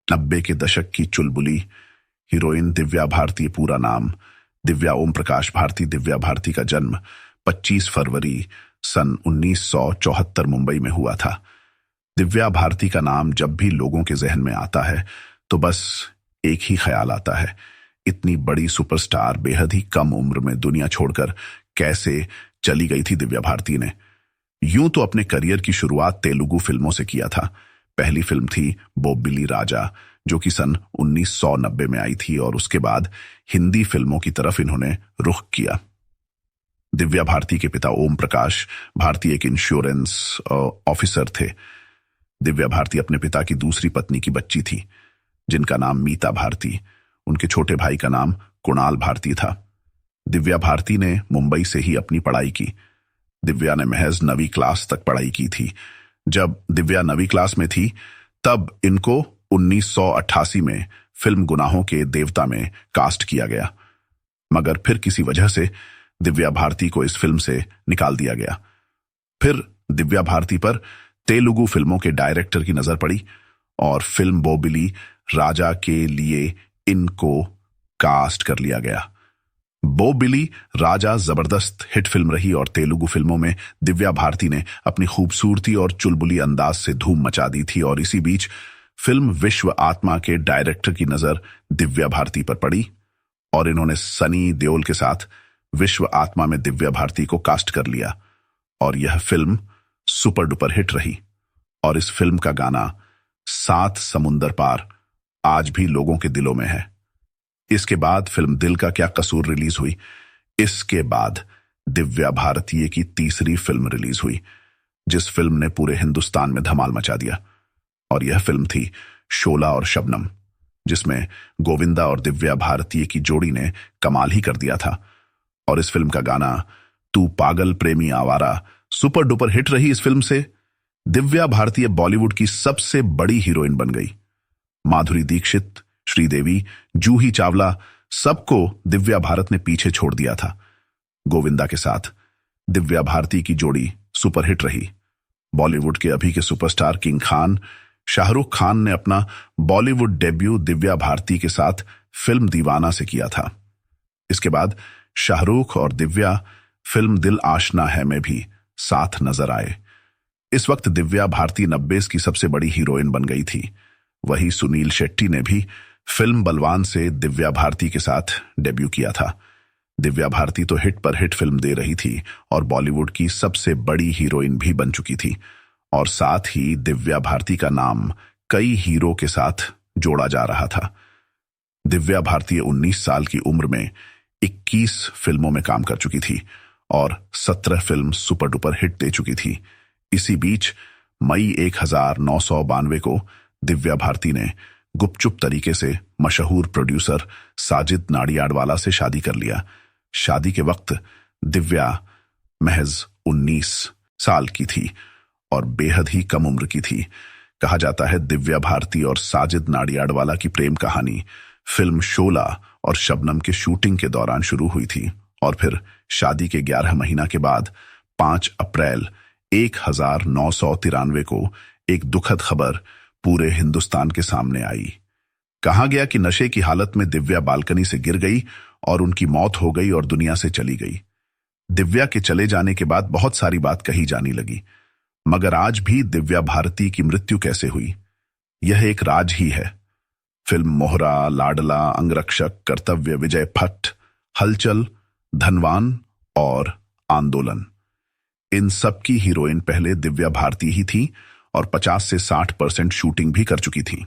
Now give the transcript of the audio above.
90 के दशक की चुलबुली हीरोइन दिव्या भारती। पूरा नाम दिव्या ओम प्रकाश भारती। दिव्या भारती का जन्म 25 फरवरी सन 1974 मुंबई में हुआ था। दिव्या भारती का नाम जब भी लोगों के जहन में आता है तो बस एक ही ख्याल आता है, इतनी बड़ी सुपरस्टार बेहद ही कम उम्र में दुनिया छोड़कर कैसे चली गई थी दिव्या भारती ने। यूं तो अपने करियर की शुरुआत तेलुगु फिल्मों से किया था। पहली फिल्म थी बोबिली राजा, जो कि सन 1990 में आई थी, और उसके बाद हिंदी फिल्मों की तरफ इन्होंने रुख किया। दिव्या भारती के पिता ओम प्रकाश भारती एक इंश्योरेंस ऑफिसर थे। दिव्या भारती अपने पिता की दूसरी पत्नी की बच्ची थी, जिनका नाम मीता भारती। उनके छोटे भाई का नाम कुणाल भारती था। दिव्या भारती ने मुंबई से ही अपनी पढ़ाई की। दिव्या ने महज 9वीं क्लास तक पढ़ाई की थी। जब दिव्या 9वीं क्लास में थी तब इनको 1988 में फिल्म गुनाहों के देवता में कास्ट किया गया, मगर फिर किसी वजह से दिव्या भारती को इस फिल्म से निकाल दिया गया। फिर दिव्या भारती पर तेलुगु फिल्मों के डायरेक्टर की नजर पड़ी और फिल्म बोबिली राजा के लिए इनको कास्ट कर लिया गया। बोबिली राजा जबरदस्त हिट फिल्म रही और तेलुगु फिल्मों में दिव्या भारती ने अपनी खूबसूरती और चुलबुली अंदाज से धूम मचा दी थी। और इसी बीच फिल्म विश्व आत्मा के डायरेक्टर की नजर दिव्या भारती पर पड़ी और इन्होंने सनी देओल के साथ विश्व आत्मा में दिव्या भारती को कास्ट कर लिया, और यह फिल्म सुपर डुपर हिट रही। और इस फिल्म का गाना सात समुंदर पार आज भी लोगों के दिलों में है। इसके बाद फिल्म दिल का क्या कसूर रिलीज हुई। इसके बाद दिव्या भारती की तीसरी फिल्म रिलीज हुई, जिस फिल्म ने पूरे हिंदुस्तान में धमाल मचा दिया, और यह फिल्म थी शोला और शबनम, जिसमें गोविंदा और दिव्या भारती की जोड़ी ने कमाल ही कर दिया था। और इस फिल्म का गाना तू पागल प्रेमी आवारा सुपर डुपर हिट रही। इस फिल्म से दिव्या भारती बॉलीवुड की सबसे बड़ी हीरोइन बन गई। माधुरी दीक्षित, श्रीदेवी, जूही चावला, सबको दिव्या भारत ने पीछे छोड़ दिया था। गोविंदा के साथ दिव्या भारती की जोड़ी सुपरहिट रही। बॉलीवुड के अभी के सुपरस्टार किंग खान शाहरुख खान ने अपना बॉलीवुड डेब्यू दिव्या भारती के साथ फिल्म दीवाना से किया था। इसके बाद शाहरुख और दिव्या फिल्म दिल आशना है में भी साथ नजर आए। इस वक्त दिव्या भारती 90s की सबसे बड़ी हीरोइन बन गई थी। वही सुनील शेट्टी ने भी फिल्म बलवान से दिव्या भारती के साथ डेब्यू किया था। दिव्या भारती तो हिट पर हिट फिल्म दे रही थी और बॉलीवुड की सबसे बड़ी हीरोइन भी बन चुकी थी, और साथ ही दिव्या भारती का नाम कई हीरो के साथ जोड़ा जा रहा था। दिव्या भारती 19 साल की उम्र में 21 फिल्मों में काम कर चुकी थी और 17 फिल्म सुपर डुपर हिट दे चुकी थी। इसी बीच मई 1992 को दिव्या भारती ने गुपचुप तरीके से मशहूर प्रोड्यूसर साजिद नाडियाडवाला से शादी कर लिया। शादी के वक्त दिव्या महज 19 साल की थी और बेहद ही कम उम्र की थी। कहा जाता है दिव्या भारती और साजिद नाडियाडवाला की प्रेम कहानी फिल्म शोला और शबनम के शूटिंग के दौरान शुरू हुई थी, और फिर शादी के 11 महीना के बाद 5 अप्रैल 1993 को एक दुखद खबर पूरे हिंदुस्तान के सामने आई। कहा गया कि नशे की हालत में दिव्या बालकनी से गिर गई और उनकी मौत हो गई और दुनिया से चली गई। दिव्या के चले जाने के बाद बहुत सारी बात कही जाने लगी, मगर आज भी दिव्या भारती की मृत्यु कैसे हुई, यह एक राज ही है। फिल्म मोहरा, लाडला, अंगरक्षक, कर्तव्य, विजय भट्ट, हलचल, धनवान और आंदोलन, इन सब की हीरोइन पहले दिव्या भारती ही थी और 50 से 60% शूटिंग भी कर चुकी थी।